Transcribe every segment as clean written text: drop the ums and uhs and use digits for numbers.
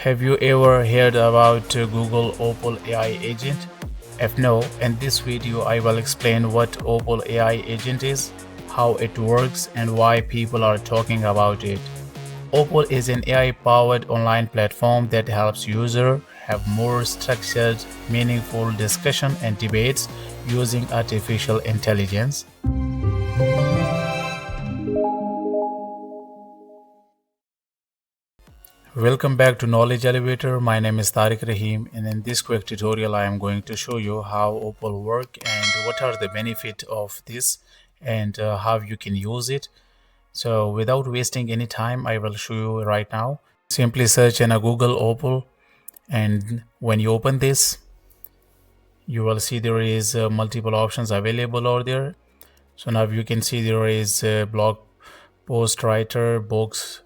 Have you ever heard about Google Opal AI Agent? If no, in this video I will explain what Opal AI Agent is, how it works, and why people are talking about it. Opal is an AI-powered online platform that helps users have more structured, meaningful discussion and debates using artificial intelligence. Welcome back to Knowledge Elevator. My name is Tariq Rahim, and in this quick tutorial I am going to show you how Opal works and what are the benefits of this and how you can use it. So without wasting any time, I will show you right now. Simply search in a Google Opal, and when you open this, you will see there is multiple options available over there. So now you can see there is blog post writer, books,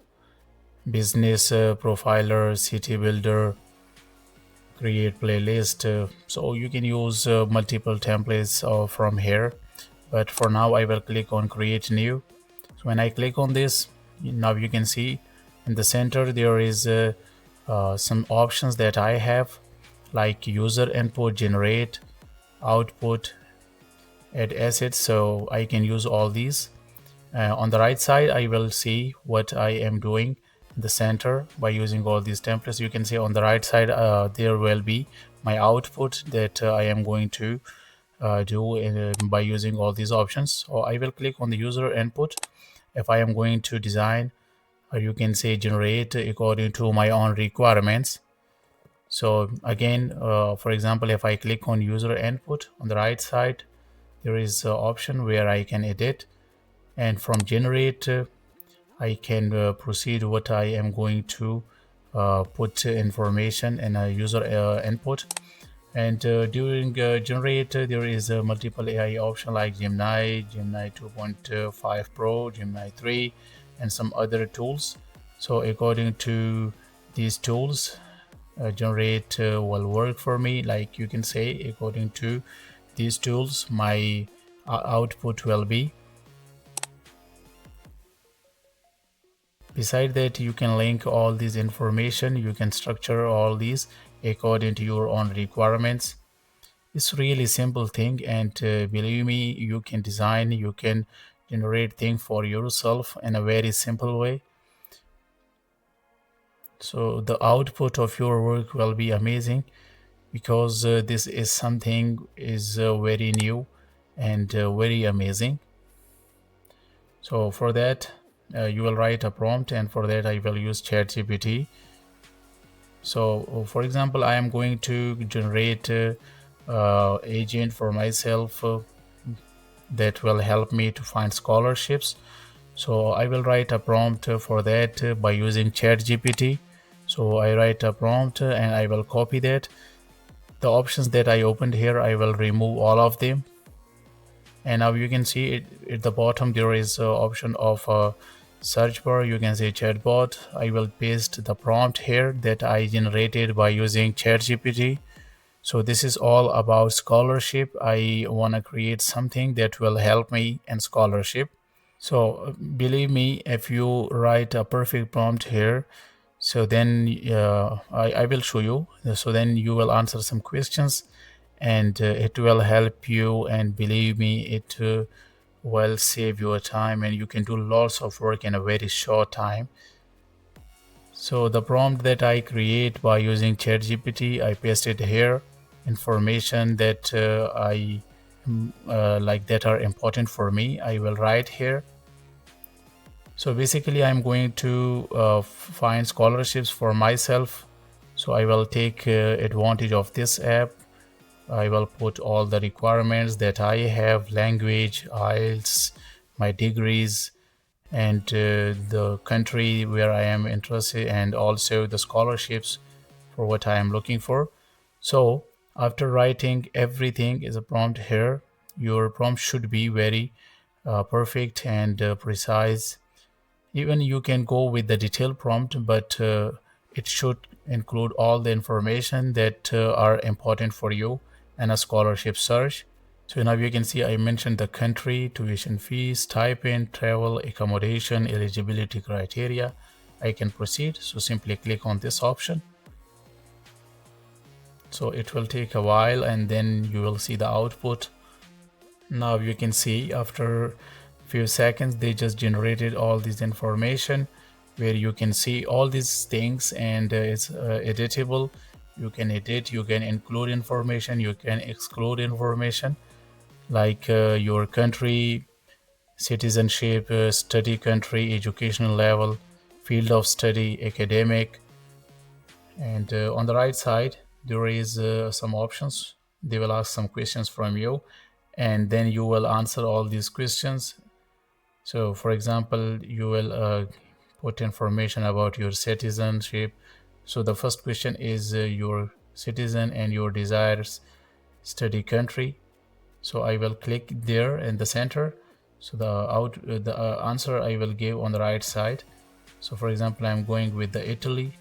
business profiler, city builder, create playlist. So you can use multiple templates from here, but for now I will click on create new. So when I click on this, now you can see in the center there is some options that I have, like user input, generate, output, add assets. So I can use all these. On the right side I will see what I am doing in the center by using all these templates. You can see on the right side there will be my output that I am going to do by using all these options. So I will click on the user input. If I am going to design, or you can say generate according to my own requirements. So again, for example, if I click on user input, on the right side there is an option where I can edit, and from generate I can proceed what I am going to put information in a user input. And during generate there is a multiple AI option like Gemini 2.5 Pro, Gemini 3, and some other tools. So according to these tools, generate will work for me. Like you can say, according to these tools my output will be. Beside that, you can link all this information. You can structure all these according to your own requirements. It's really simple thing, and believe me, you can design, you can generate things for yourself in a very simple way. So the output of your work will be amazing, because this is something is very new and very amazing. So for that you will write a prompt, and for that I will use ChatGPT. So for example, I am going to generate agent for myself that will help me to find scholarships. So I will write a prompt for that by using ChatGPT. So I write a prompt and I will copy that. The options that I opened here, I will remove all of them. And now you can see it at the bottom there is an option of search bar. You can say chatbot. I will paste the prompt here that I generated by using ChatGPT. So this is all about scholarship. I want to create something that will help me in scholarship. So believe me, if you write a perfect prompt here, so then I will show you. So then you will answer some questions, and it will help you, and believe me, it will save your time, and you can do lots of work in a very short time. So the prompt that I create by using ChatGPT, I pasted here information that I like that are important for me. I will write here. So basically I'm going to find scholarships for myself. So I will take advantage of this app. I will put all the requirements that I have: language, IELTS, my degrees, and the country where I am interested, and also the scholarships for what I am looking for. So after writing everything is a prompt here, your prompt should be very perfect and precise. Even you can go with the detailed prompt, but it should include all the information that are important for you in a scholarship search. So now you can see I mentioned the country, tuition fees, stipend, travel, accommodation, eligibility criteria. I can proceed. So simply click on this option. So it will take a while and then you will see the output. Now you can see after few seconds they just generated all this information where you can see all these things, and it's editable. You can edit, you can include information, you can exclude information, like your country, citizenship, study country, educational level, field of study, academic. And on the right side there is some options. They will ask some questions from you and then you will answer all these questions. So for example, you will put information about your citizenship. So the first question is your citizen and your desires study country. So I will click there in the center. So the answer I will give on the right side. So for example, I'm going with the Italy,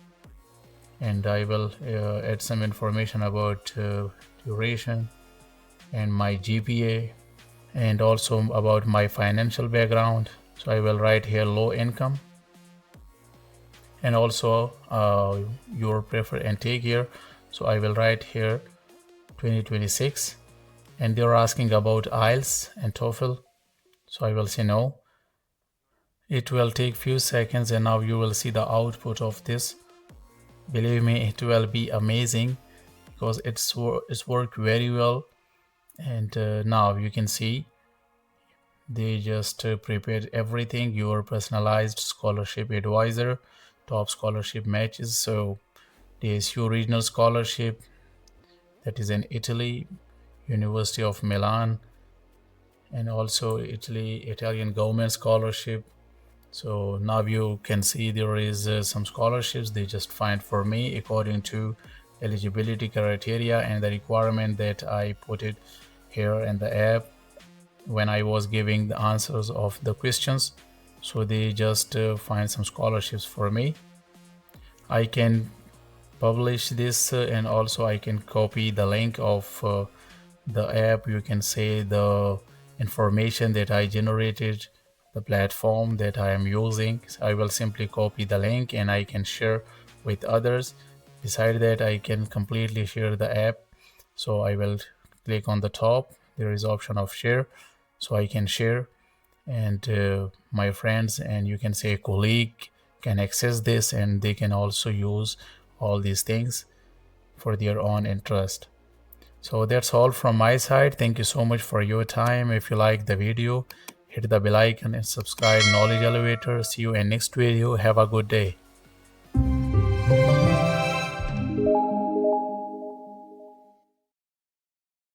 and I will add some information about duration and my GPA, and also about my financial background. So I will write here low income, and also your preferred intake year. So I will write here 2026, and they're asking about IELTS and TOEFL. So I will say no. It will take few seconds and now you will see the output of this. Believe me, it will be amazing because it's worked very well. And now you can see they just prepared everything. Your personalized scholarship advisor, top scholarship matches. So there's your regional scholarship, that is in Italy, University of Milan, and also Italian government scholarship. So now you can see there is some scholarships they just find for me according to eligibility criteria and the requirement that I put it here in the app when I was giving the answers of the questions. So they just find some scholarships for me. I can publish this and also I can copy the link of the app. You can say the information that I generated, the platform that I am using. So I will simply copy the link and I can share with others. Beside that, I can completely share the app. So I will click on the top, there is option of share, so I can share, and my friends, and you can say a colleague, can access this and they can also use all these things for their own interest. So that's all from my side. Thank you so much for your time. If you like the video, hit the bell icon and subscribe. Knowledge Elevator. See you in next video. Have a good day.